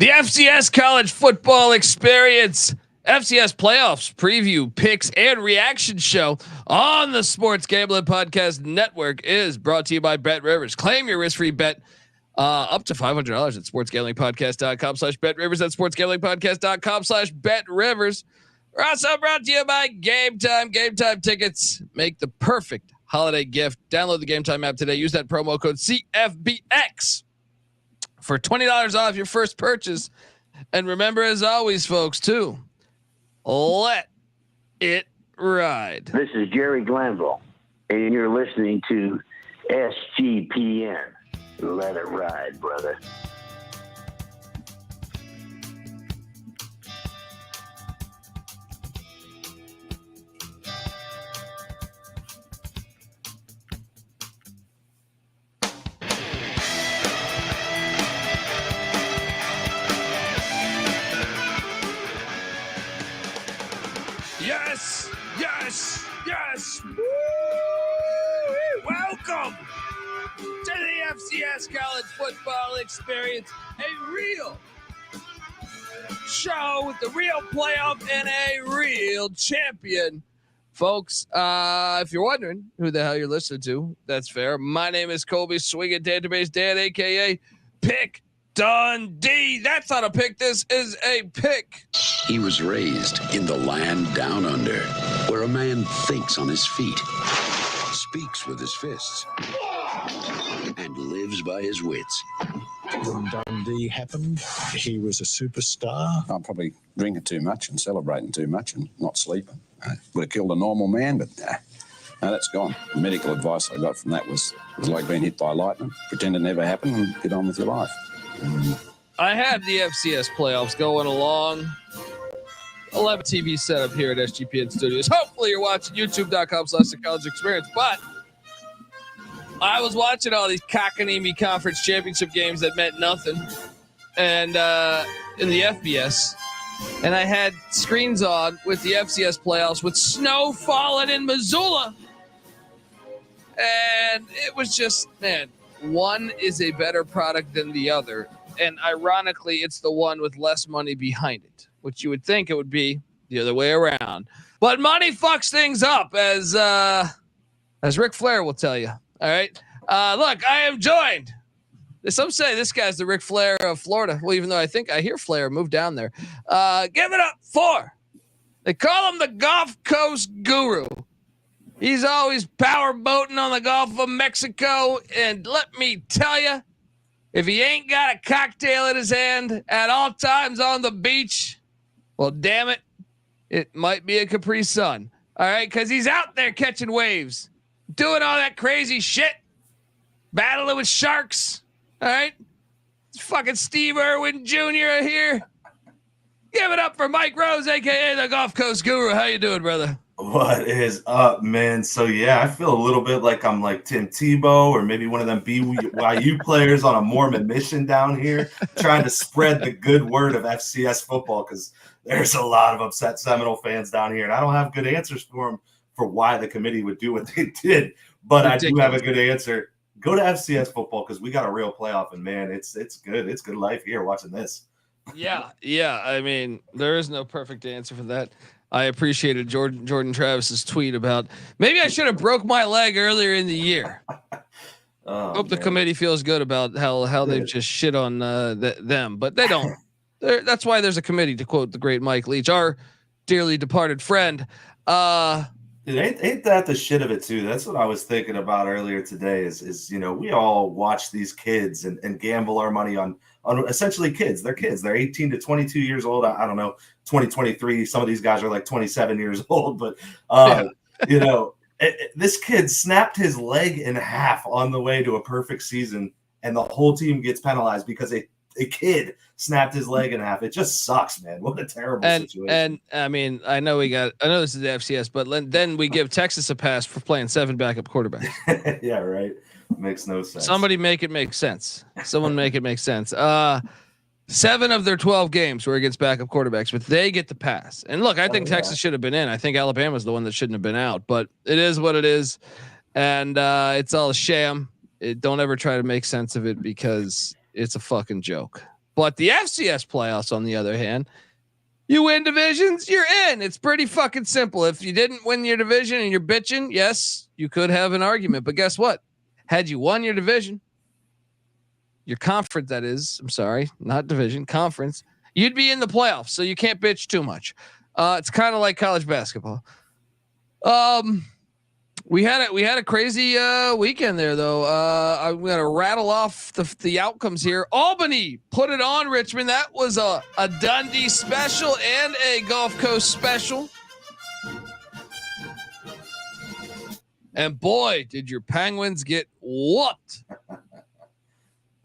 The FCS college football experience, FCS playoffs preview, picks, and reaction show on the Sports Gambling Podcast Network is brought to you by Bet Rivers. Claim your risk-free bet up to $500 at sportsgamblingpodcast.com/BetRivers. At sportsgamblingpodcast.com/BetRivers. We're also brought to you by Game Time. Game Time tickets make the perfect holiday gift. Download the Game Time app today. Use that promo code CFBX for $20 off your first purchase. And remember, as always, folks, too, let it ride. This is Jerry Glanville, and you're listening to SGPN. Let it ride, brother. Yes, yes, yes. Woo! Welcome to the FCS college football experience, a real show with the real playoff and a real champion. Folks, if you're wondering who the hell you're listening to, that's fair. My name is Colby Swinging Database Dan, a.k.a. Pick Dundee. That's not a pick. This is a pick. He was raised in the land down under, where a man thinks on his feet, speaks with his fists, and lives by his wits. When Dundee happened, he was a superstar. I'm probably drinking too much and celebrating too much and not sleeping. I would have killed a normal man, but no, that's gone. The medical advice I got from that was like being hit by lightning. Pretend it never happened and get on with your life. I had the FCS playoffs going along. 11 TV setup here at SGPN Studios. Hopefully you're watching youtube.com/the college experience, but I was watching all these cockanimi conference championship games that meant nothing. And in the FBS, and I had screens on with the FCS playoffs with snow falling in Missoula. And it was just, man, one is a better product than the other. And ironically, it's the one with less money behind it, which you would think it would be the other way around. But money fucks things up, as Ric Flair will tell you. All right. Look, I am joined. Some say this guy's the Ric Flair of Florida. Well, even though I think I hear Flair moved down there. Give it up for. They call him the Gulf Coast Guru. He's always power boating on the Gulf of Mexico. And let me tell you, if he ain't got a cocktail in his hand at all times on the beach, well, damn it, it might be a Capri Sun. All right, because he's out there catching waves, doing all that crazy shit, battling with sharks. All right, it's fucking Steve Irwin Jr. here. Give it up for Mike Rose, a.k.a. the Gulf Coast Guru. How you doing, brother? What is up, man? So, yeah, I feel a little bit like I'm like Tim Tebow or maybe one of them BYU players on a Mormon mission down here trying to spread the good word of FCS football because there's a lot of upset Seminole fans down here, and I don't have good answers for them for why the committee would do what they did. But I do have a good answer. Go to FCS football because we got a real playoff, and, man, it's good. It's good life here watching this. Yeah. I mean, there is no perfect answer for that. I appreciated Jordan Travis's tweet about maybe I should have broke my leg earlier in the year. Hope the committee feels good about how they've just shit on them, but they don't. That's why there's a committee, to quote the great Mike Leach, our dearly departed friend. Dude, ain't that the shit of it too? That's what I was thinking about earlier today is we all watch these kids and gamble our money on essentially kids. They're kids. They're 18 to 22 years old. I don't know, 2023. Some of these guys are like 27 years old, but this kid snapped his leg in half on the way to a perfect season, and the whole team gets penalized because a kid snapped his leg in half. It just sucks, man. What a terrible situation. And I mean, I know this is the FCS, but then we give Texas a pass for playing 7 backup quarterbacks. Yeah, right. Makes no sense. Somebody make it make sense. Someone make it make sense. 7 of their 12 games were against backup quarterbacks, but they get the pass. And look, I think Texas should have been in. I think Alabama's the one that shouldn't have been out, but it is what it is. And it's all a sham. Don't ever try to make sense of it because it's a fucking joke. But the FCS playoffs, on the other hand, you win divisions, you're in. It's pretty fucking simple. If you didn't win your division and you're bitching, yes, you could have an argument. But guess what? Had you won your division, your conference, that is, I'm sorry, not division, conference, you'd be in the playoffs. So you can't bitch too much. It's kind of like college basketball. We had a crazy weekend there, though. I'm gonna rattle off the outcomes here. Albany put it on Richmond. That was a Dundee special and a Gulf Coast special. And boy, did your Penguins get whooped.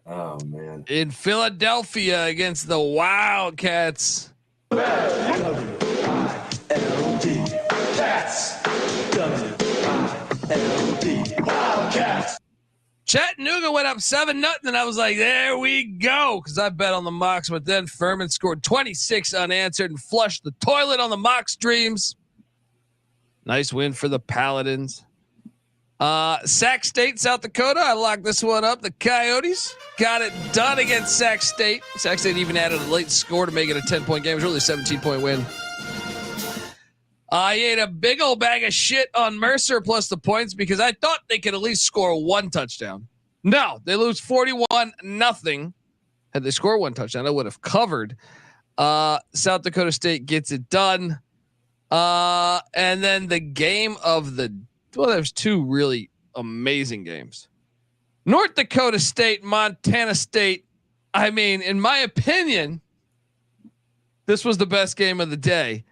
Oh man! In Philadelphia against the Wildcats. Chattanooga went up 7-0, and I was like, there we go, because I bet on the Mocs, but then Furman scored 26 unanswered and flushed the toilet on the Mocs dreams. Nice win for the Paladins. Sac State, South Dakota, I locked this one up. The Coyotes got it done against Sac State. Sac State even added a late score to make it a 10-point game. It was really a 17-point win. I ate a big old bag of shit on Mercer plus the points because I thought they could at least score one touchdown. No, they lose 41-0. Had they scored one touchdown, I would have covered. South Dakota State gets it done. And then the game of there's two really amazing games. North Dakota State, Montana State. I mean, in my opinion, this was the best game of the day.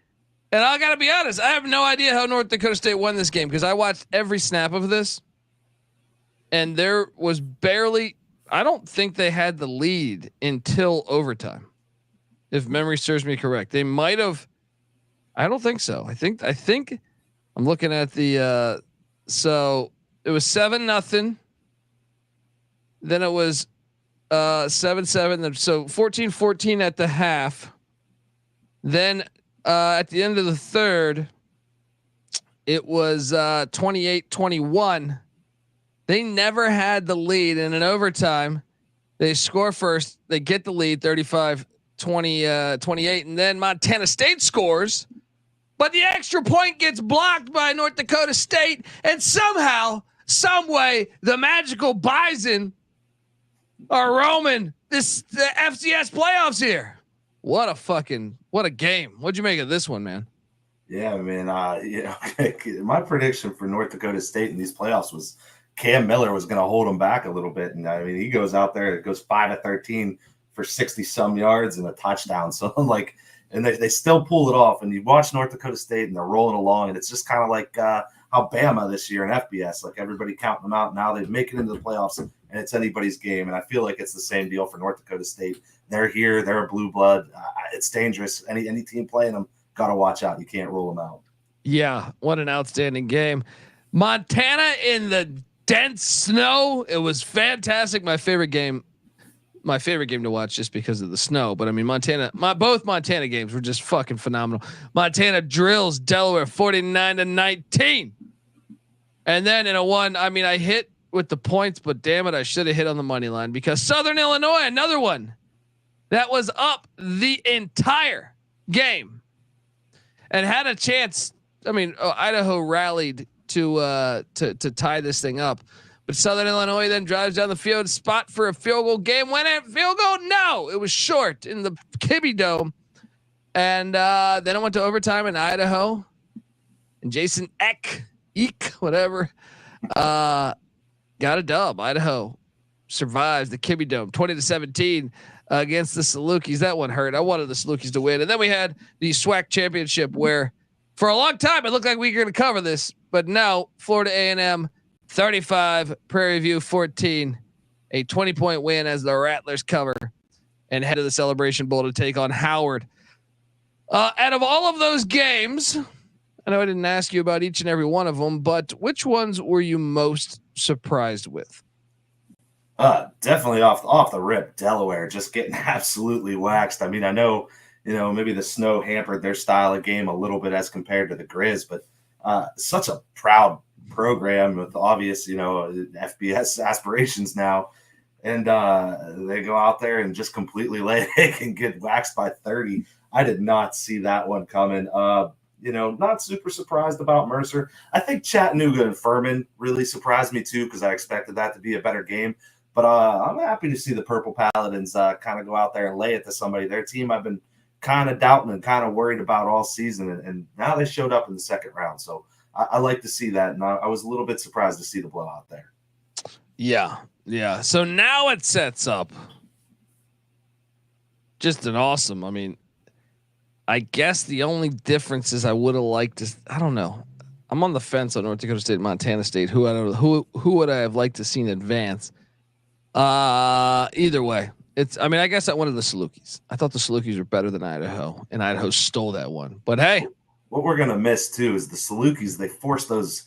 And I got to be honest, I have no idea how North Dakota State won this game because I watched every snap of this. And there was barely, I don't think they had the lead until overtime. If memory serves me correct. They might have, I don't think so. I think I'm looking at the, so it was 7-0. Then it was 7-7. So 14-14 at the half. Then at the end of the third, it was 28-21. They never had the lead, and in overtime, they score first. They get the lead, 35-28, and then Montana State scores, but the extra point gets blocked by North Dakota State, and somehow, some way, the magical Bison are roaming the FCS playoffs here. What a game. What'd you make of this one, man? Yeah, man. My prediction for North Dakota State in these playoffs was Cam Miller was going to hold them back a little bit. And I mean, he goes out there, it goes 5-13 for 60 some yards and a touchdown. So like, and they still pull it off. And you watch North Dakota State and they're rolling along. And it's just kind of like how Bama this year in FBS, like everybody counting them out. Now they make it into the playoffs and it's anybody's game. And I feel like it's the same deal for North Dakota State. They're here. They're a blue blood. It's dangerous. Any team playing them, got to watch out. You can't rule them out. Yeah. What an outstanding game. Montana in the dense snow. It was fantastic. My favorite game to watch just because of the snow. But I mean, both Montana games were just fucking phenomenal. Montana drills Delaware 49-19. And then in a one, I mean, I hit with the points, but damn it, I should have hit on the money line because Southern Illinois, another one that was up the entire game and had a chance. I mean, Idaho rallied to tie this thing up, but Southern Illinois then drives down the field, spot for a field goal, game winner field goal. No, it was short in the Kibbe Dome. And then it went to overtime in Idaho, and Jason Eck, whatever, got a dub. Idaho survives the Kibbe Dome 20-17 against the Salukis. That one hurt. I wanted the Salukis to win. And then we had the SWAC championship where for a long time it looked like we were going to cover this, but now Florida A&M 35, Prairie View 14, a 20-point win as the Rattlers cover and head to the Celebration Bowl to take on Howard. Out of all of those games, I know I didn't ask you about each and every one of them, but which ones were you most surprised with? Definitely off the rip, Delaware just getting absolutely waxed. I mean, I know, maybe the snow hampered their style of game a little bit as compared to the Grizz, but such a proud program with obvious, FBS aspirations now. and they go out there and just completely lay an egg and get waxed by 30. I did not see that one coming. Not super surprised about Mercer. I think Chattanooga and Furman really surprised me too, because I expected that to be a better game. But I'm happy to see the Purple Paladins kind of go out there and lay it to somebody. Their team I've been kind of doubting and kind of worried about all season, and now they showed up in the second round. So I like to see that, and I was a little bit surprised to see the blowout there. Yeah. So now it sets up just an awesome. I mean, I guess the only difference is I would have liked to. I don't know. I'm on the fence on North Dakota State and Montana State. Who would I have liked to seen advance? Either way, I mean, I guess I wanted the Salukis. I thought the Salukis were better than Idaho, and Idaho stole that one. But hey, what we're gonna miss too is the Salukis. They force those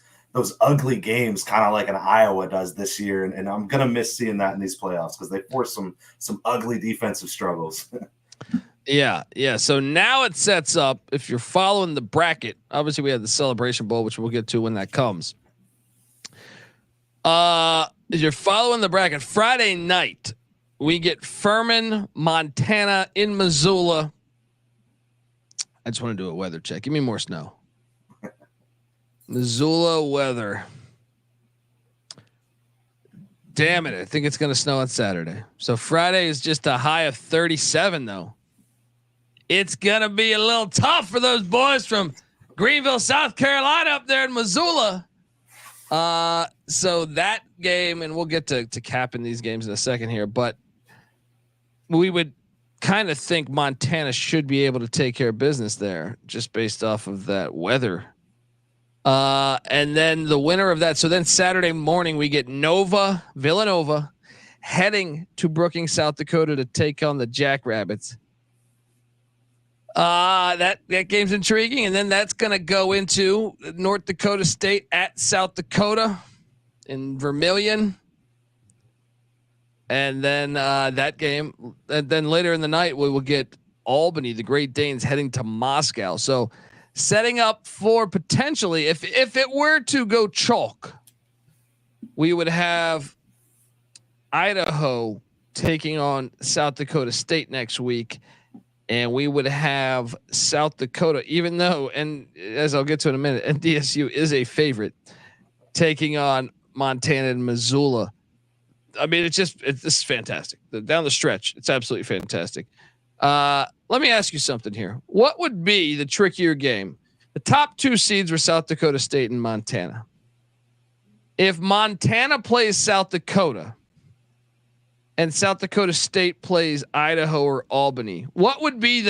ugly games, kind of like an Iowa does this year, and I'm gonna miss seeing that in these playoffs because they force some ugly defensive struggles. Yeah. So now it sets up. If you're following the bracket, obviously we have the Celebration Bowl, which we'll get to when that comes. If you're following the bracket, Friday night we get Furman, Montana in Missoula. I just want to do a weather check. Give me more snow. Missoula weather. Damn it. I think it's going to snow on Saturday. So Friday is just a high of 37 though. It's going to be a little tough for those boys from Greenville, South Carolina up there in Missoula. So that game, and we'll get to capping these games in a second here, but we would kind of think Montana should be able to take care of business there just based off of that weather. And then the winner of that. So then Saturday morning we get Villanova heading to Brookings, South Dakota to take on the Jackrabbits. That game's intriguing, and then that's going to go into North Dakota State at South Dakota in Vermilion, and then that game. And then later in the night, we will get Albany, the Great Danes, heading to Moscow. So, setting up for potentially, if it were to go chalk, we would have Idaho taking on South Dakota State next week. And we would have South Dakota, even though, and as I'll get to in a minute, NDSU is a favorite, taking on Montana and Missoula. I mean, this is fantastic. Down the stretch, it's absolutely fantastic. Let me ask you something here. What would be the trickier game? The top two seeds were South Dakota State and Montana. If Montana plays South Dakota, and South Dakota State plays Idaho or Albany, what would be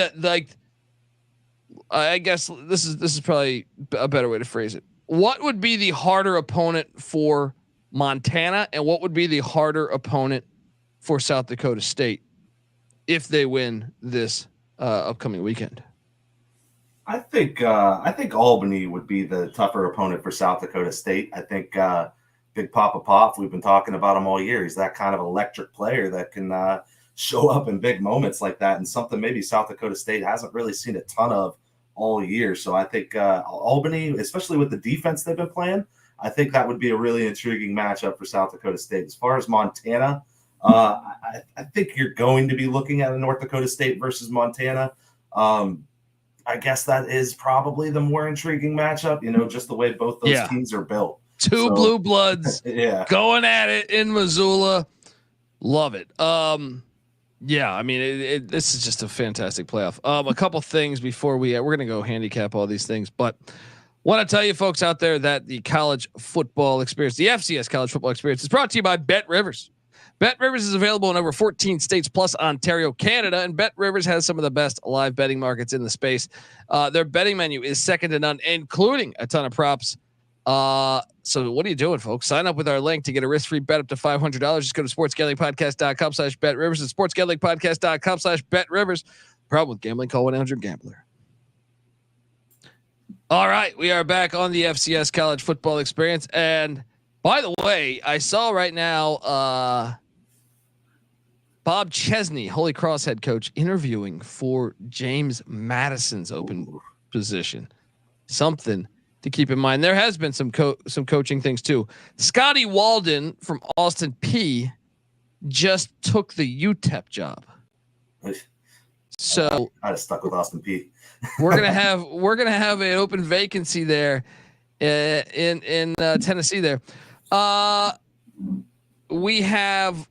I guess this is probably a better way to phrase it. What would be the harder opponent for Montana, and what would be the harder opponent for South Dakota State if they win this upcoming weekend? I think Albany would be the tougher opponent for South Dakota State. I think Big Papa Pop, we've been talking about him all year. He's that kind of electric player that can show up in big moments like that, and something maybe South Dakota State hasn't really seen a ton of all year. So I think Albany, especially with the defense they've been playing, I think that would be a really intriguing matchup for South Dakota State. As far as Montana, I think you're going to be looking at a North Dakota State versus Montana. I guess that is probably the more intriguing matchup, just the way both those teams are built. Two blue bloods going at it in Missoula. Love it. I mean, this is just a fantastic playoff. A couple things before we're going to go handicap all these things, but want to tell you folks out there that the college football experience, the FCS college football experience, is brought to you by Bet Rivers. Bet Rivers is available in over 14 states plus Ontario, Canada, and Bet Rivers has some of the best live betting markets in the space. Their betting menu is second to none, including a ton of props. So what are you doing, folks? Sign up with our link to get a risk-free bet up to $500. Just go to sportsgamblingpodcast.com/betrivers and sportsgamblingpodcast.com/betrivers. Problem with gambling, call 1-800-GAMBLER. All right, we are back on the FCS college football experience. And by the way, I saw right now, Bob Chesney, Holy Cross head coach, interviewing for James Madison's open position. Something to keep in mind. There has been some coaching things too. Scotty Walden from Austin P just took the UTEP job. So I'd have stuck with Austin Peay. we're gonna have an open vacancy there in Tennessee. There, we have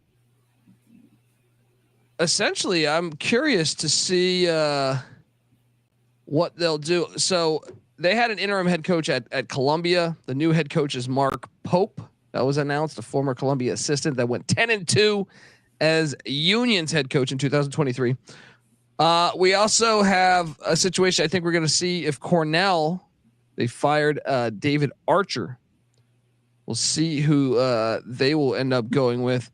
essentially. I'm curious to see what they'll do. So they had an interim head coach at Columbia. The new head coach is Mark Pope. That was announced, a former Columbia assistant that went 10-2 as Union's head coach in 2023. We also have a situation. I think we're going to see if Cornell, they fired David Archer. We'll see who they will end up going with.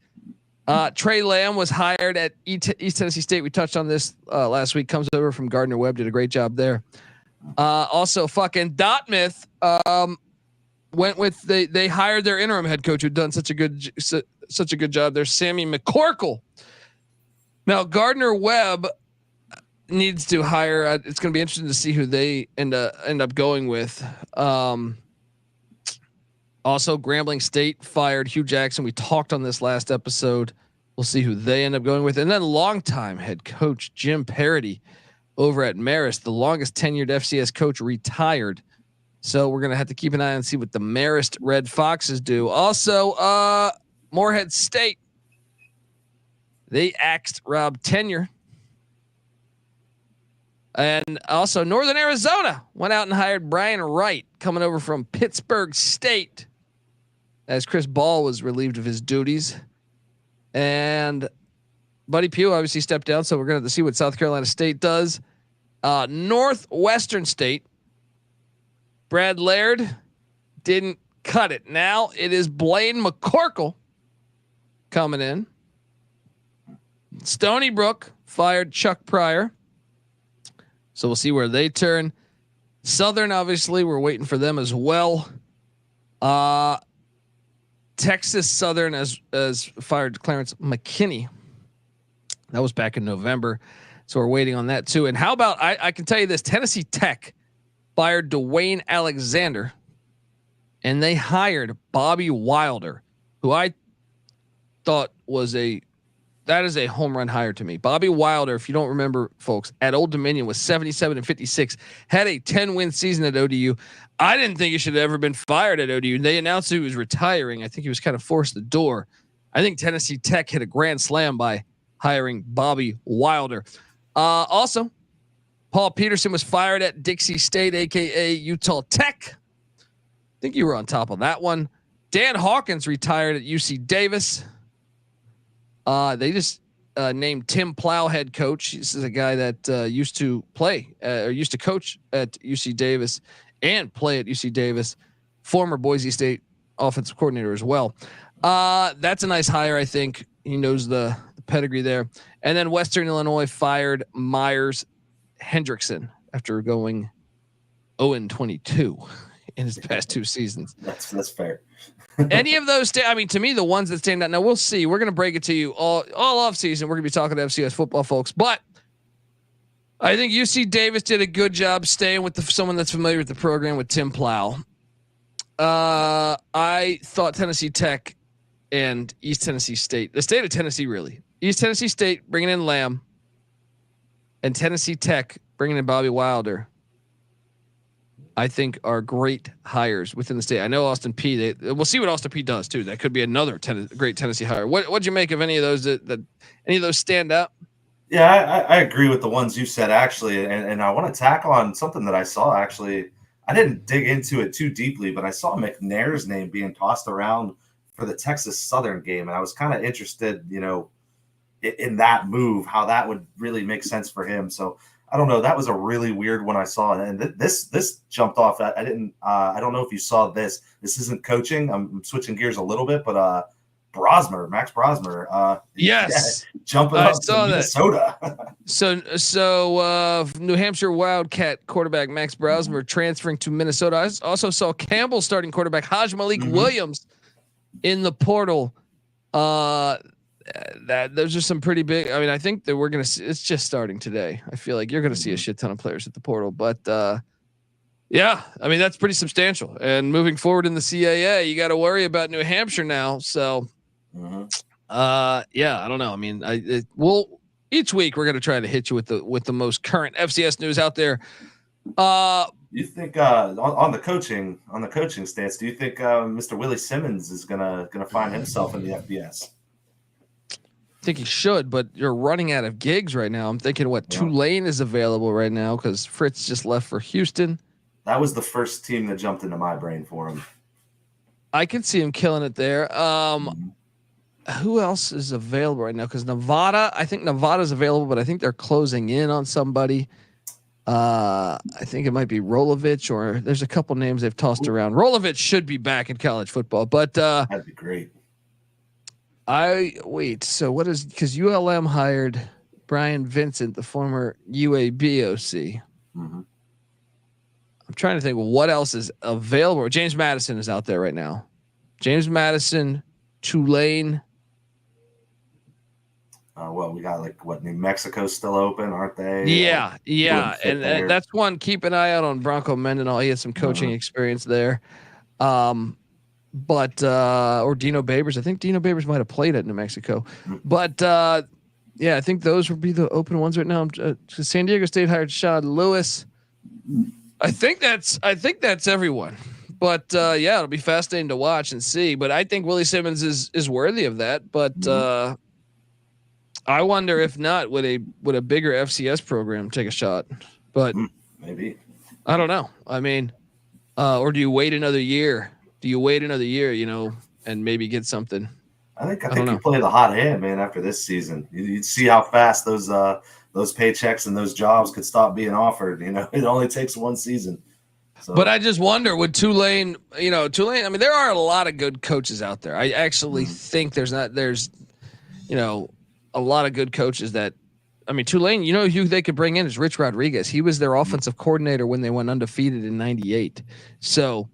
Trey Lamb was hired at East Tennessee State. We touched on this last week. Comes over from Gardner Webb. Did a great job there. Also, fucking Dartmouth went with they hired their interim head coach who'd done such a good job. There's Sammy McCorkle. Now Gardner Webb needs to hire. It's going to be interesting to see who they end up going with. Also, Grambling State fired Hugh Jackson. We talked on this last episode. We'll see who they end up going with. And then longtime head coach Jim Parody over at Marist, the longest tenured FCS coach, retired. So we're going to have to keep an eye on and see what the Marist Red Foxes do. Also, Morehead State, they axed Rob Tenure. And also Northern Arizona went out and hired Brian Wright, coming over from Pittsburgh State, as Chris Ball was relieved of his duties. And Buddy Pugh obviously stepped down, so we're going to have to see what South Carolina State does. Northwestern State, Brad Laird didn't cut it. Now it is Blaine McCorkle coming in. Stony Brook fired Chuck Pryor. So we'll see where they turn. Southern, obviously, we're waiting for them as well. Texas Southern as fired Clarence McKinney. That was back in November. So we're waiting on that too. And how about, I can tell you this, Tennessee Tech fired Dwayne Alexander and they hired Bobby Wilder, who I thought that is a home run hire to me. Bobby Wilder, if you don't remember, folks, at Old Dominion was 77-56, had a 10-win season at ODU. I didn't think he should have ever been fired at ODU. They announced he was retiring. I think he was kind of forced the door. I think Tennessee Tech hit a grand slam by hiring Bobby Wilder. Also, Paul Peterson was fired at Dixie State, aka Utah Tech. I think you were on top of that one. Dan Hawkins retired at UC Davis. They just named Tim Plow head coach. This is a guy that used to play or used to coach at UC Davis and play at UC Davis. Former Boise State offensive coordinator as well. That's a nice hire. I think he knows the pedigree there. And then Western Illinois fired Myers Hendrickson after going 0-22 in his past two seasons. That's fair. Any of those, I mean, to me, the ones that stand out. Now we'll see. We're going to break it to you all off season. We're going to be talking to FCS football folks, but I think UC Davis did a good job staying with someone that's familiar with the program, with Tim Plow. I thought Tennessee Tech and East Tennessee State, the state of Tennessee, really, East Tennessee State bringing in Lamb, and Tennessee Tech bringing in Bobby Wilder, I think are great hires within the state. I know Austin Peay. We'll see what Austin Peay does too. That could be another great Tennessee hire. What'd you make of any of those? That any of those stand out? Yeah, I agree with the ones you said actually, and I want to tackle on something that I saw actually. I didn't dig into it too deeply, but I saw McNair's name being tossed around for the Texas Southern game, and I was kind of interested, in that move, how that would really make sense for him. So I don't know. That was a really weird one I saw, and this jumped off. I didn't. I don't know if you saw this. This isn't coaching. I'm switching gears a little bit, but Max Brosmer. Yes, jumping up to Minnesota. So New Hampshire Wildcat quarterback Max Brosmer transferring to Minnesota. I also saw Campbell starting quarterback Haj Malik Williams in the portal. That those are some pretty big. I mean, I think that we're gonna see. It's just starting today. I feel like you're gonna see a shit ton of players at the portal, but yeah, I mean that's pretty substantial. And moving forward in the CAA, you got to worry about New Hampshire now. So Yeah, I don't know. I mean, each week we're gonna try to hit you with the most current FCS news out there. You think on the coaching stance? Do you think Mr. Willie Simmons is gonna find himself in the FBS? I think he should, but you're running out of gigs right now. I'm thinking Tulane is available right now because Fritz just left for Houston. That was the first team that jumped into my brain for him. I can see him killing it there. Who else is available right now? Because I think Nevada's available, but I think they're closing in on somebody. I think it might be Rolovich, or there's a couple names they've tossed around. Rolovich should be back in college football, but that'd be great. So what is, because ULM hired Brian Vincent, the former UAB OC. Mm-hmm. I'm trying to think what else is available. James Madison is out there right now. James Madison, Tulane. Well, we got New Mexico's still open, aren't they? Yeah. And that's one. Keep an eye out on Bronco Mendenhall. He has some coaching experience there. But or Dino Babers. I think Dino Babers might have played at New Mexico. But I think those would be the open ones right now. San Diego State hired Sean Lewis. I think that's everyone. But it'll be fascinating to watch and see. But I think Willie Simmons is worthy of that. But I wonder if not, would a bigger FCS program take a shot? But maybe, I don't know. I mean, or do you wait another year? And maybe get something? I think you play the hot hand, man. After this season, you'd see how fast those paychecks and those jobs could stop being offered. It only takes one season. So. But I just wonder, would Tulane? Tulane. I mean, there are a lot of good coaches out there. I actually think there's a lot of good coaches that. I mean, Tulane. Who they could bring in is Rich Rodriguez. He was their offensive coordinator when they went undefeated in '98. So.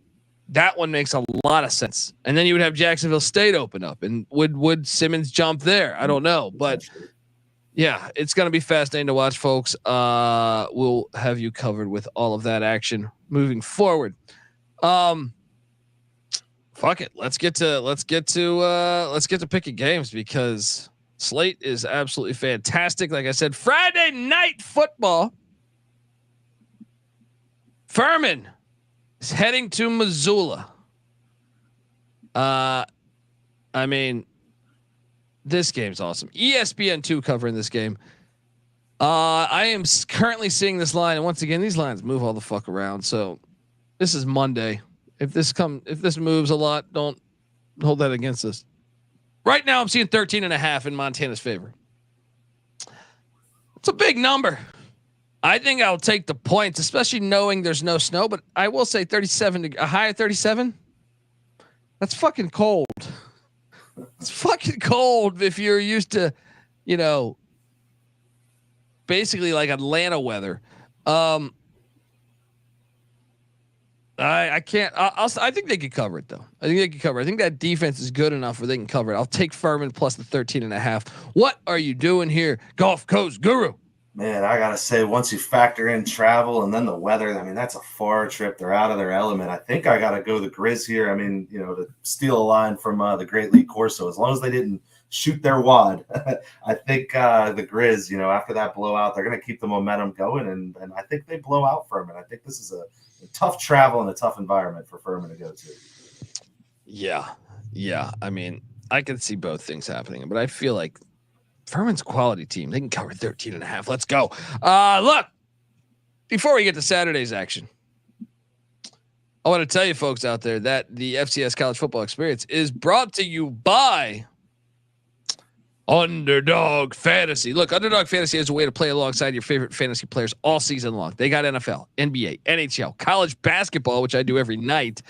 That one makes a lot of sense. And then you would have Jacksonville State open up, and would Simmons jump there? I don't know, but yeah, it's going to be fascinating to watch, folks. We'll have you covered with all of that action moving forward. Fuck it. Let's get to picking games, because slate is absolutely fantastic. Like I said, Friday night football. Furman is heading to Missoula. I mean, this game's awesome. ESPN2 covering this game. I am currently seeing this line, and once again, these lines move all the fuck around. So this is Monday. If this moves a lot, don't hold that against us. Right now, I'm seeing 13.5 in Montana's favor. It's a big number. I think I'll take the points, especially knowing there's no snow. But I will say 37, a high of 37. That's fucking cold. It's fucking cold if you're used to, basically like Atlanta weather. I can't. I think they could cover it though. I think that defense is good enough where they can cover it. I'll take Furman plus the 13.5. What are you doing here, Gulf Coast Guru? Man, I gotta say, once you factor in travel and then the weather, I mean, that's a far trip. They're out of their element. I think I gotta go the Grizz here. I mean, to steal a line from the Great League Corso, as long as they didn't shoot their wad, I think the Grizz, after that blowout, they're gonna keep the momentum going, and I think they blow out Furman. I think this is a tough travel and a tough environment for Furman to go to. Yeah. I mean, I can see both things happening, but I feel like Furman's a quality team. They can cover 13.5. Let's go. Look, before we get to Saturday's action, I want to tell you folks out there that the FCS college football experience is brought to you by Underdog Fantasy. Look, Underdog Fantasy is a way to play alongside your favorite fantasy players all season long. They got NFL, NBA, NHL, college basketball, which I do every night,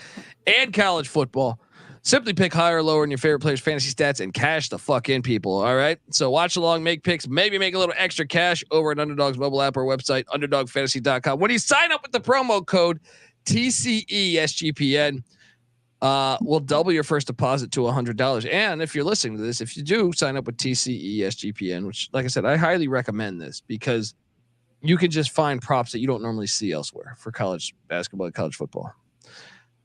and college football. Simply pick higher or lower in your favorite players' fantasy stats and cash the fuck in, people. All right. So watch along, make picks, maybe make a little extra cash over at Underdog's mobile app or website, underdogfantasy.com. When you sign up with the promo code TCESGPN, we'll double your first deposit to $100. And if you're listening to this, if you do sign up with TCESGPN, which, like I said, I highly recommend this because you can just find props that you don't normally see elsewhere for college basketball and college football.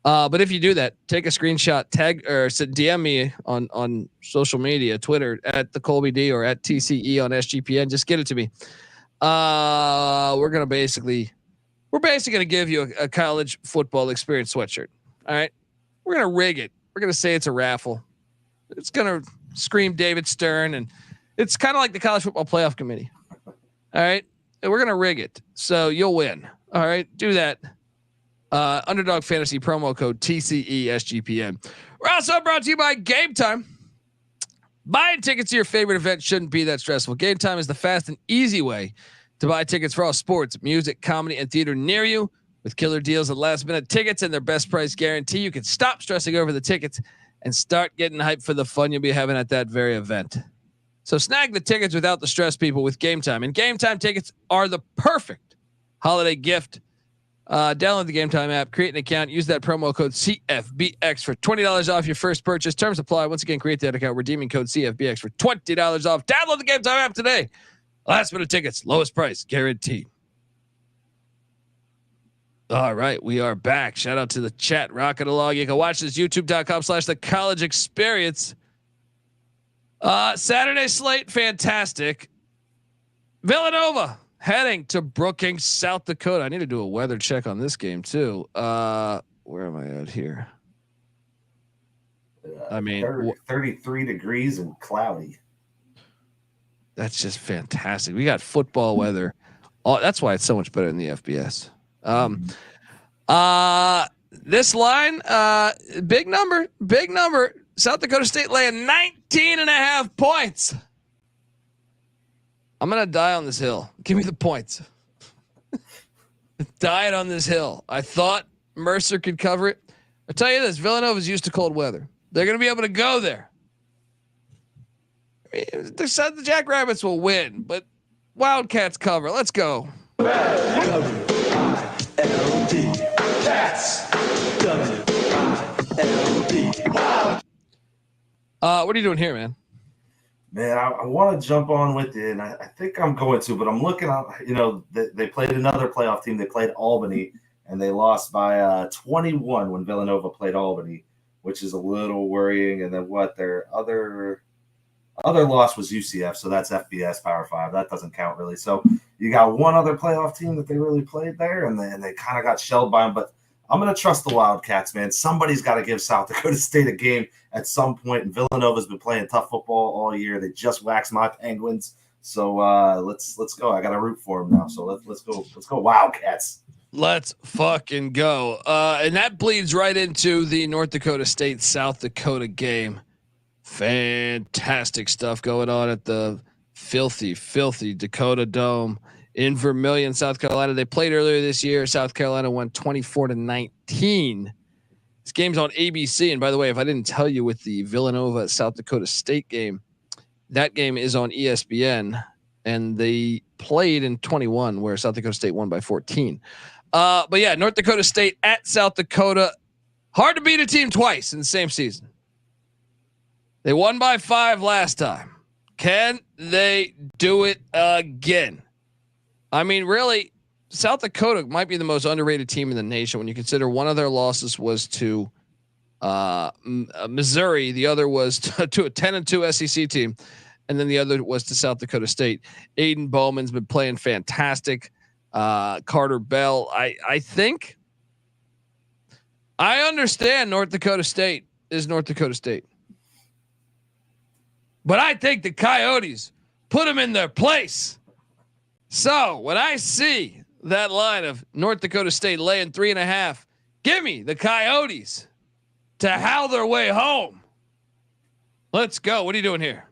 But if you do that, take a screenshot, tag or DM me on social media, Twitter at the Colby D or at TCE on SGPN. Just get it to me. We're basically gonna give you a college football experience sweatshirt. All right, we're gonna rig it. We're gonna say it's a raffle. It's gonna scream David Stern, and it's kind of like the college football playoff committee. All right, and we're gonna rig it so you'll win. All right, do that. Underdog Fantasy promo code TCE SGPN. We're also brought to you by Game Time. Buying tickets to your favorite event shouldn't be that stressful. Game Time is the fast and easy way to buy tickets for all sports, music, comedy, and theater near you. With killer deals and last minute tickets and their best price guarantee, you can stop stressing over the tickets and start getting hyped for the fun you'll be having at that very event. So snag the tickets without the stress, people, with Game Time. And Game Time tickets are the perfect holiday gift. Download the Game Time app, create an account, use that promo code CFBX for $20 off your first purchase. Terms apply. Once again, create that account, redeeming code CFBX for $20 off. Download the Game Time app today. Last minute tickets, lowest price guaranteed. All right, we are back. Shout out to the chat, rocking along. You can watch this youtube.com/the college experience. Saturday slate, fantastic. Villanova heading to Brookings, South Dakota. I need to do a weather check on this game too. Where am I at here? I mean, 33 degrees and cloudy. That's just fantastic. We got football weather. Oh, that's why it's so much better than the FBS. This line, big number. South Dakota State laying 19.5 points. I'm going to die on this hill. Give me the points. Died on this hill. I thought Mercer could cover it. I tell you this, Villanova's used to cold weather. They're going to be able to go there. I mean, they said the Jackrabbits will win, but Wildcats cover. Let's go. What are you doing here, man? Man, I want to jump on with you, and I think I'm going to, but I'm looking at, they played another playoff team. They played Albany, and they lost by 21 when Villanova played Albany, which is a little worrying. And then their other loss was UCF, so that's FBS Power 5. That doesn't count really. So you got one other playoff team that they really played there, and they kind of got shelled by them. But I'm going to trust the Wildcats, man. Somebody's got to give South Dakota State a game at some point. And Villanova's been playing tough football all year. They just waxed my Penguins. So let's go. I got to root for them now. So let's go. Let's go Wildcats. Let's fucking go. And that bleeds right into the North Dakota State South Dakota game. Fantastic stuff going on at the filthy Dakota Dome in Vermillion, South Carolina. They played earlier this year. South Carolina won 24-19. This game's on ABC. And by the way, if I didn't tell you with the Villanova South Dakota State game, that game is on ESPN, and they played in 21 where South Dakota State won by 14. But yeah, North Dakota State at South Dakota. Hard to beat a team twice in the same season. They won by 5 last time. Can they do it again? I mean, really, South Dakota might be the most underrated team in the nation when you consider one of their losses was to Missouri. The other was to a 10-2 SEC team. And then the other was to South Dakota State. Aiden Bowman's been playing fantastic. Carter Bell. I think I understand North Dakota State is North Dakota State. But I think the Coyotes put them in their place. So when I see that line of North Dakota State laying 3.5, give me the Coyotes to howl their way home. Let's go. What are you doing here?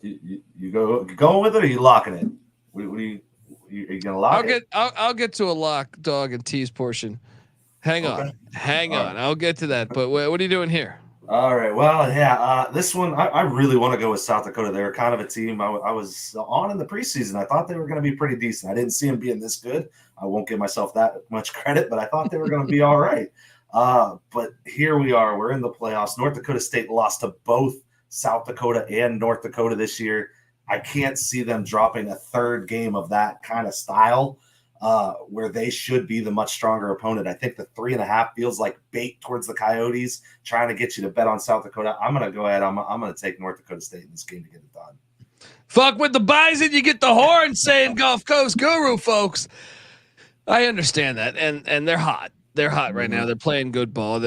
You going with it, or are you locking it? What are you gonna lock it? I'll get to a lock, dog, and tease portion. Hang on. I'll get to that. But what are you doing here? All right. Well, yeah. This one, I really want to go with South Dakota. They're kind of a team I was on in the preseason. I thought they were going to be pretty decent. I didn't see them being this good. I won't give myself that much credit, but I thought they were going to be all right. But here we are. We're in the playoffs. North Dakota State lost to both South Dakota and North Dakota this year. I can't see them dropping a third game of that kind of style. where they should be the much stronger opponent. I think the 3.5 feels like bait towards the Coyotes, trying to get you to bet on South Dakota. I'm going to go ahead. I'm going to take North Dakota State in this game to get it done. Fuck with the Bison, you get the horn, saying Gulf Coast Guru, folks. I understand that, and they're hot. They're hot right now. They're playing good ball.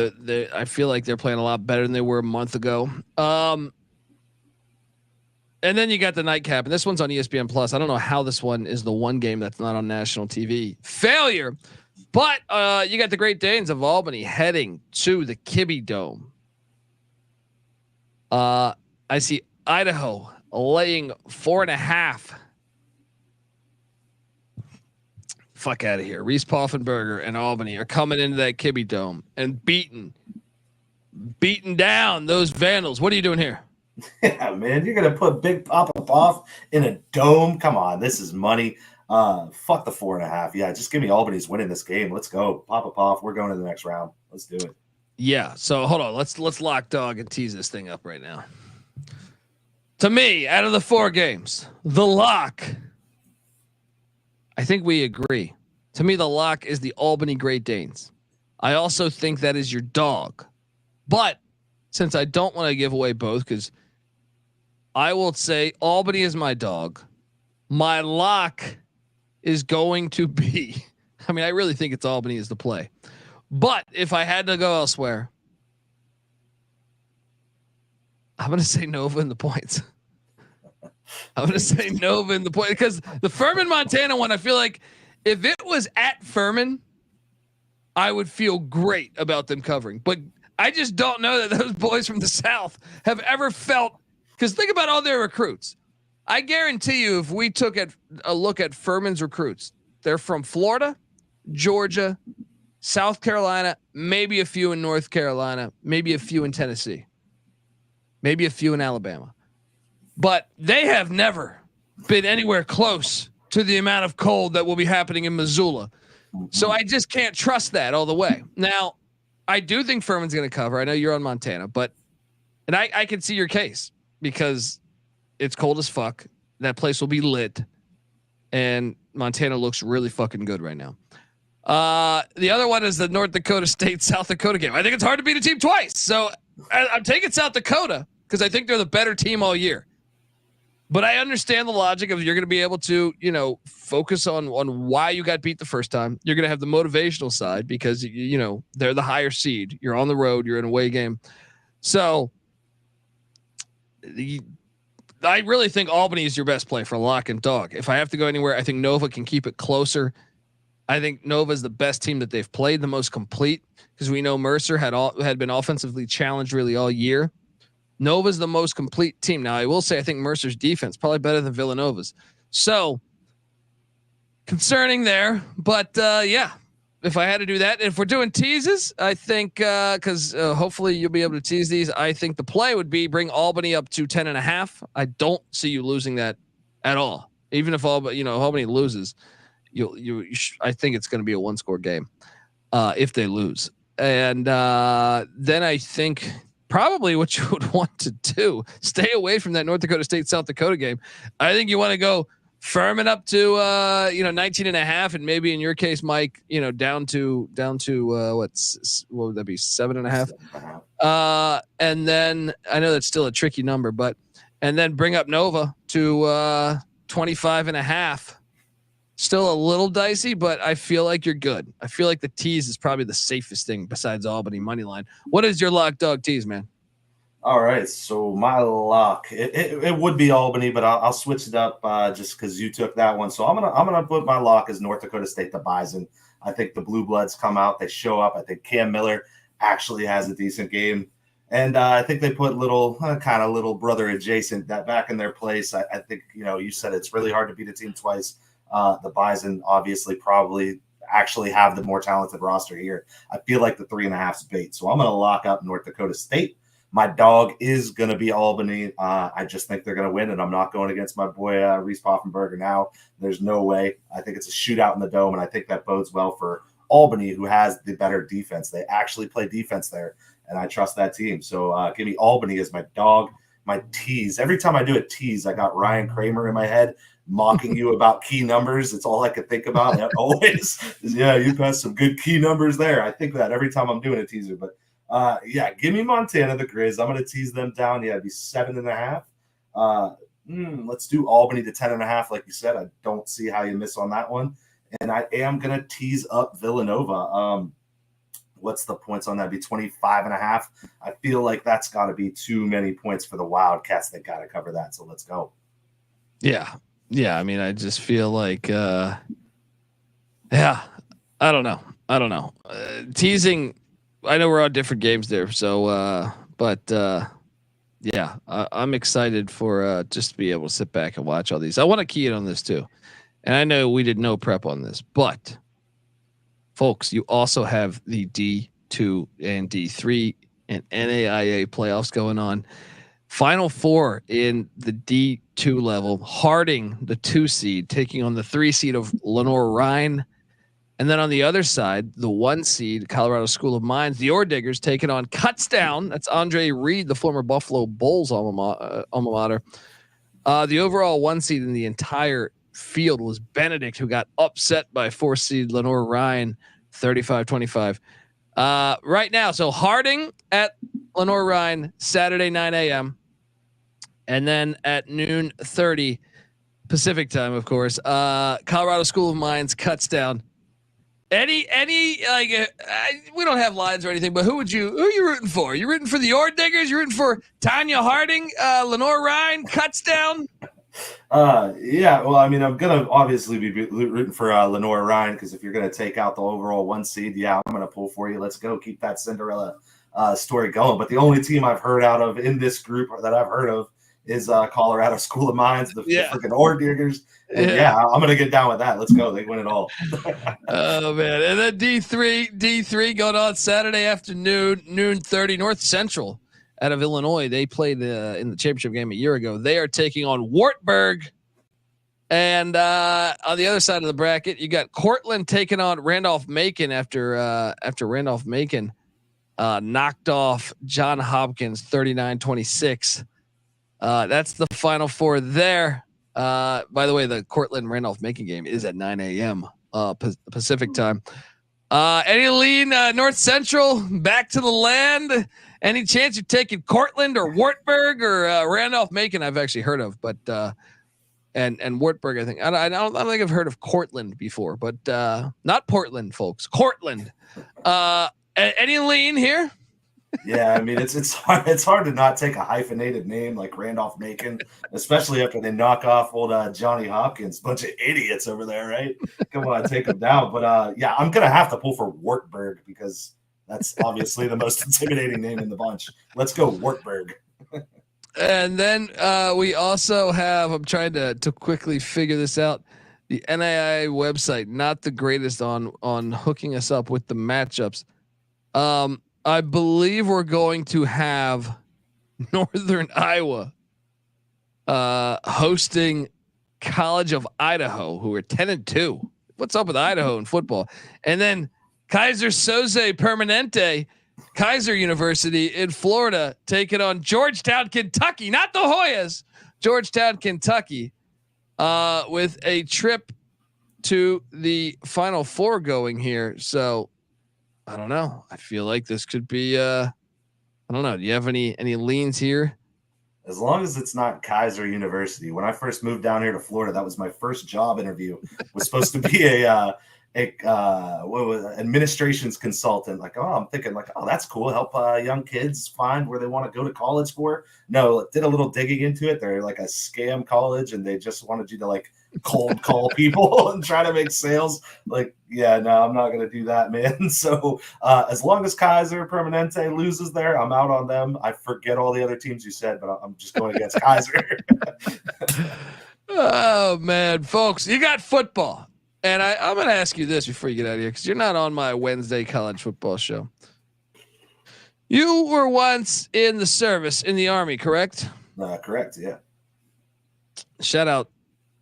I feel like they're playing a lot better than they were a month ago. And then you got the nightcap, and this one's on ESPN Plus. I don't know how this one is the one game that's not on national TV. Failure, but you got the Great Danes of Albany heading to the Kibbe Dome. I see Idaho laying 4.5. Fuck out of here. Reese Poffenberger and Albany are coming into that Kibbe Dome and beating down those Vandals. What are you doing here? Yeah, man, you're gonna put Big Papa Poff in a dome? Come on, this is money. Fuck the 4.5. Yeah, just give me Albany's winning this game. Let's go, Papa Poff. We're going to the next round. Let's do it. Yeah. So hold on. Let's lock dog and tease this thing up right now. To me, out of the 4 games, the lock. I think we agree. To me, the lock is the Albany Great Danes. I also think that is your dog, but since I don't want to give away both, because I will say Albany is my dog. My lock is going to be, I mean, I really think it's Albany is the play. But if I had to go elsewhere, I'm going to say Nova in the points. I'm going to say Nova in the point, because the Furman, Montana one, I feel like if it was at Furman, I would feel great about them covering. But I just don't know that those boys from the South have ever felt, because think about all their recruits. I guarantee you, if we took a look at Furman's recruits, they're from Florida, Georgia, South Carolina, maybe a few in North Carolina, maybe a few in Tennessee, maybe a few in Alabama. But they have never been anywhere close to the amount of cold that will be happening in Missoula. So I just can't trust that all the way. Now, I do think Furman's going to cover. I know you're on Montana, and I can see your case because it's cold as fuck. That place will be lit, and Montana looks really fucking good right now. The other one is the North Dakota State South Dakota game. I think it's hard to beat a team twice, so I'm taking South Dakota because I think they're the better team all year. But I understand the logic of you're going to be able to, focus on why you got beat the first time. You're going to have the motivational side because, they're the higher seed. You're on the road. You're in a away game. So I really think Albany is your best play for lock and dog. If I have to go anywhere, I think Nova can keep it closer. I think Nova is the best team that they've played, the most complete, because we know Mercer had been offensively challenged really all year. Nova's the most complete team. Now, I will say I think Mercer's defense probably better than Villanova's. So concerning there, but yeah, if I had to do that, if we're doing teases, I think because hopefully you'll be able to tease these. I think the play would be bring Albany up to 10.5. I don't see you losing that at all. Even if Albany loses, I think it's going to be a 1-score game if they lose. And then I think probably what you would want to do, stay away from that North Dakota State South Dakota game. I think you want to go Furman up to 19.5, and maybe in your case, Mike, down to what would that be, 7.5? And then I know that's still a tricky number, and then bring up Nova to 25.5. Still a little dicey, but I feel like you're good. I feel like the tease is probably the safest thing besides Albany money line. What is your lock dog tease, man? All right, so my lock it would be Albany, but I'll switch it up just because you took that one. So I'm gonna put my lock as North Dakota State, the Bison. I think the Blue Bloods come out, they show up. I think Cam Miller actually has a decent game, and I think they put little brother adjacent that back in their place. I think you said it's really hard to beat a team twice. The Bison obviously probably actually have the more talented roster here. I feel like the 3.5 is bait. So I'm going to lock up North Dakota State. My dog is going to be Albany. I just think they're going to win, and I'm not going against my boy Reese Poffenberger now. There's no way. I think it's a shootout in the dome, and I think that bodes well for Albany, who has the better defense. They actually play defense there, and I trust that team. So give me Albany as my dog. my tease. Every time I do a tease, I got Ryan Kramer in my head mocking you about key numbers. It's all I could think about. Always is, yeah, you passed some good key numbers there. I think that every time I'm doing a teaser. But yeah, give me Montana, the Grizz. I'm going to tease them down. Yeah, it'd be 7.5. Let's do Albany to 10.5. Like you said, I don't see how you miss on that one. And I am going to tease up Villanova. What's the points on that? Be 25.5. I feel like that's got to be too many points for the Wildcats. They got to cover that. So let's go. Yeah. I mean, I just feel like, I don't know. Teasing. I know we're on different games there. So, I'm excited for just to be able to sit back and watch all these. I want to key in on this too. And I know we did no prep on this, but folks, you also have the D2 and D3 and NAIA playoffs going on. Final four in the D2 level. Harding, the 2 seed, taking on the 3 seed of Lenore-Rhine. And then on the other side, the 1 seed, Colorado School of Mines, the Ore Diggers, taking on Cutsdown. That's Andre Reed, the former Buffalo Bulls alma mater. The overall 1 seed in the entire field was Benedict, who got upset by 4 seed Lenore-Rhine, 35-25. Right now, so Harding at Lenore-Rhine, Saturday 9 a.m. And then at noon 30 Pacific time, of course. Colorado School of Mines cuts down. Any like we don't have lines or anything, but who are you rooting for? You rooting for the Ore Diggers? You rooting for Tanya Harding? Lenore-Rhine cuts down. Yeah, well, I mean, I'm gonna obviously be rooting for Lenore-Rhine, because if you're gonna take out the overall 1 seed, yeah, I'm gonna pull for you. Let's go, keep that Cinderella story going. But the only team I've heard out of in this group that I've heard of is Colorado School of Mines, the freaking Ore Diggers. And yeah, I'm gonna get down with that. Let's go. They win it all. Oh man. And then D3 going on Saturday afternoon, noon 30, North Central out of Illinois. They played in the championship game a year ago. They are taking on Wartburg. And on the other side of the bracket, you got Cortland taking on Randolph-Macon after Randolph-Macon knocked off John Hopkins 39-26. That's the final four there. By the way, the Cortland Randolph-Macon game is at 9 a.m. Pacific time. Any lean North Central back to the land? Any chance you're taking Cortland or Wartburg or Randolph-Macon? I've actually heard of, but and Wartburg, I think I don't think I've heard of Cortland before, but not Portland, folks. Cortland. Any lean here? Yeah, I mean, it's hard to not take a hyphenated name like Randolph-Macon, especially after they knock off old Johnny Hopkins. Bunch of idiots over there, right? Come on, take them down. But yeah, I'm gonna have to pull for Wartburg, because that's obviously the most intimidating name in the bunch. Let's go, Wartburg. And then we also have, I'm trying to quickly figure this out. The NAIA website, not the greatest on hooking us up with the matchups. I believe we're going to have Northern Iowa hosting College of Idaho, who are 10-2. What's up with Idaho in football? And then Kaiser Soze Permanente, Kaiser University in Florida, taking on Georgetown, Kentucky, not the Hoyas, Georgetown, Kentucky, with a trip to the Final Four going here. So I don't know. I feel like this could be I don't know. Do you have any leans here? As long as it's not Kaiser University. When I first moved down here to Florida, that was my first job interview. Was supposed to be administrations consultant. Like, I'm thinking like, that's cool. Help young kids find where they want to go to college for. No, did a little digging into it. They're like a scam college, and they just wanted you to like cold call people and try to make sales. Like, yeah, no, I'm not gonna do that, man. So as long as Kaiser Permanente loses there, I'm out on them. I forget all the other teams you said, but I'm just going against Kaiser. Oh man, folks, you got football. And I'm going to ask you this before you get out of here, because you're not on my Wednesday college football show. You were once in the service in the Army, correct? Correct. Yeah. Shout out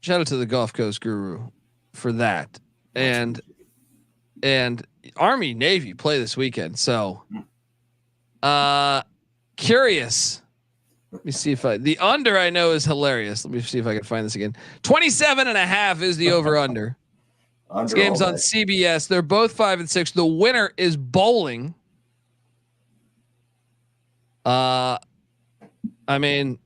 to the Gulf Coast Guru for that. And Army Navy play this weekend. So, curious, Let me see if the under I know is hilarious. Let me see if I can find this again. 27.5 is the over under. This game's on CBS. They're both 5 and 6. The winner is bowling. I mean,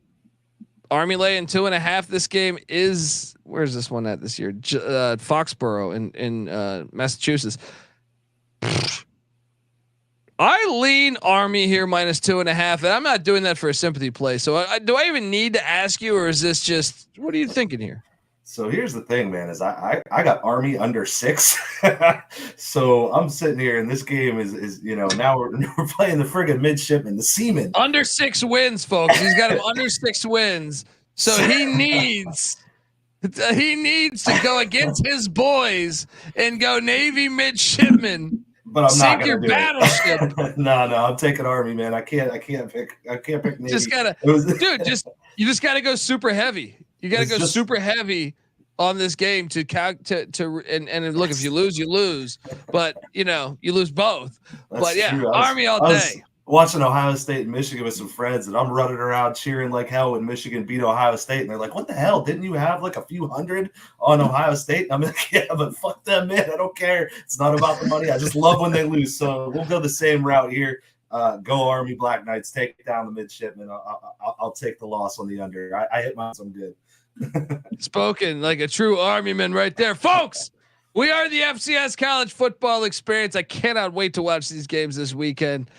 Army laying 2.5. This game is, where's this one at this year? Foxborough in Massachusetts. I lean Army here -2.5, and I'm not doing that for a sympathy play. So do I even need to ask you, or is this just, what are you thinking here? So here's the thing, man, is I got Army under 6. So I'm sitting here, and this game is now we're playing the friggin' midshipman, the seaman. Under 6 wins, folks. He's got him under 6 wins. So he needs to go against his boys and go Navy midshipman. But I'm sink not your battleship. No, I'm taking Army, man. I can't pick Navy. You just gotta go super heavy. You gotta go super heavy on this game to and look, if you lose, you lose. But you lose both. That's but yeah, true. Army all day. Watching Ohio State and Michigan with some friends, and I'm running around cheering like hell when Michigan beat Ohio State, and they're like, "What the hell? Didn't you have like a few hundred on Ohio State?" And I'm like, "Yeah, but fuck them, man. I don't care. It's not about the money. I just love when they lose." So we'll go the same route here. Go Army Black Knights, take down the midshipmen. I'll take the loss on the under. I hit mine, so I'm good. Spoken like a true Army man right there, folks. We are the FCS College Football Experience. I cannot wait to watch these games this weekend.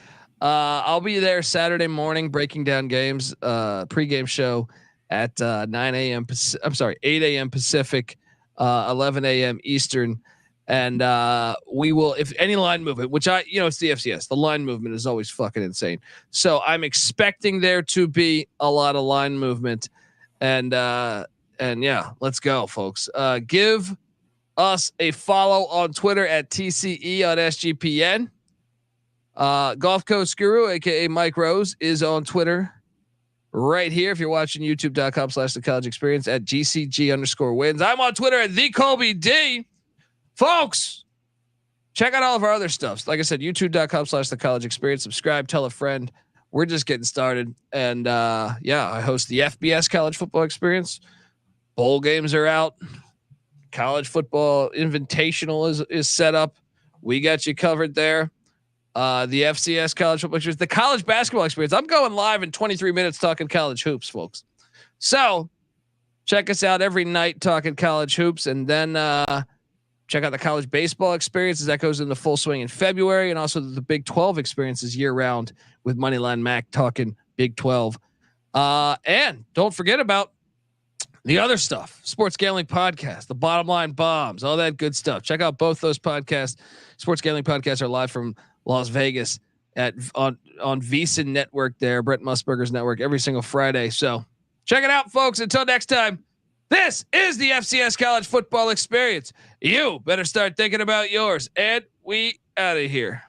I'll be there Saturday morning breaking down games, pregame show at 8 a.m. Pacific, 11 a.m. Eastern. And we will, if any line movement, which it's the FCS, the line movement is always fucking insane. So I'm expecting there to be a lot of line movement, and yeah, let's go, folks. Give us a follow on Twitter at TCE on SGPN. Golf Coach Guru, aka Mike Rose, is on Twitter right here. If you're watching YouTube.com/the college experience at GCG_wins. I'm on Twitter at the Colby D. Folks, check out all of our other stuff. Like I said, YouTube.com/the college experience. Subscribe, tell a friend. We're just getting started. And I host the FBS College Football Experience. Bowl games are out. College football invitational is set up. We got you covered there. The FCS College Football Experience, the College Basketball Experience. I'm going live in 23 minutes talking college hoops, folks. So check us out every night talking college hoops, and then check out the College Baseball Experience as that goes into full swing in February, and also the Big 12 experiences year round with Moneyline Mac talking Big 12. And don't forget about the other stuff, Sports Gambling Podcast, the Bottom Line Bombs, all that good stuff. Check out both those podcasts. Sports Gambling Podcasts are live from Las Vegas on VSiN Network there, Brett Musburger's network, every single Friday. So check it out, folks. Until next time, this is the FCS College Football Experience. You better start thinking about yours, and we out of here.